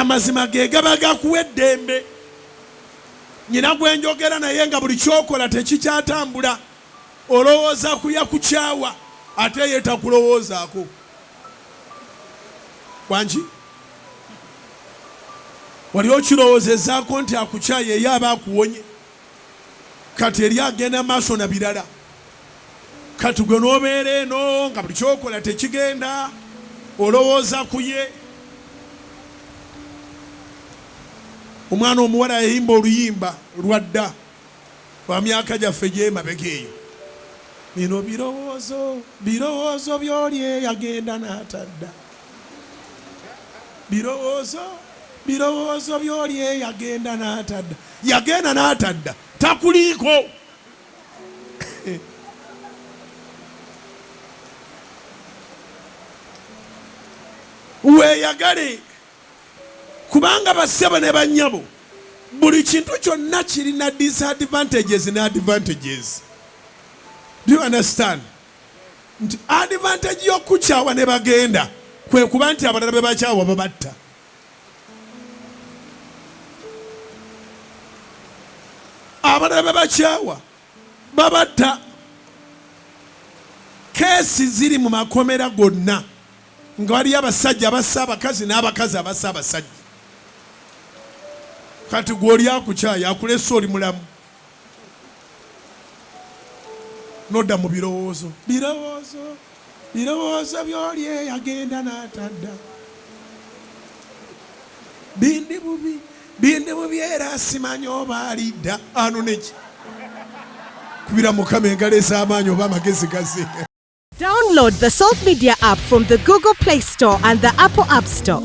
amazima ge gaba gakuwa eddembe. Nyina gwe njogera naye nga buli kyokola tekikyatambula. Olowooza kuyakukyawa ate ye takulowoozaako. Wangi wali okirowoozezaako nti akukyaye ye aba akuwonye. Kati eri agenda maaso na birala. Kati gwe n'obeera eno nga buli kyokola tekigenda. Olowooza ku ye. Omwana omuwala yayimba oluyimba lwadda lwa myaka gyaffe gy'emabega eyo. Bino birowoozo by'oli eyagenda n'atadda. Birowoozo by'oli eyagenda n'atadda. Yagenda n'atadda takuliiko. Weeyagale kubanga bassebo ne bannyabo buli kintu kyonna kirina disadvantages ne advantages. Do you understand? Advantage y'okukyawa ne bagenda kwe kuba nti abalala be bakyawa babatta. Abalala be bakyawa babatta. Keesi ziri mu makomera gonna nga wali abasajja abassa abakazi n'abakazi abassa abasajja. Kati gw'oli akukyaya akulesa oli mulamu. Nodda mu birowoozo. Birowoozo by'oli eyagenda n'atadda. Bindi bubi era asimanyi oba alidda. Ano neki kubira Mukama engalo ez'amaanyi oba amagezi gaze. Download the Salt Media app from the Google Play Store and the Apple App Store.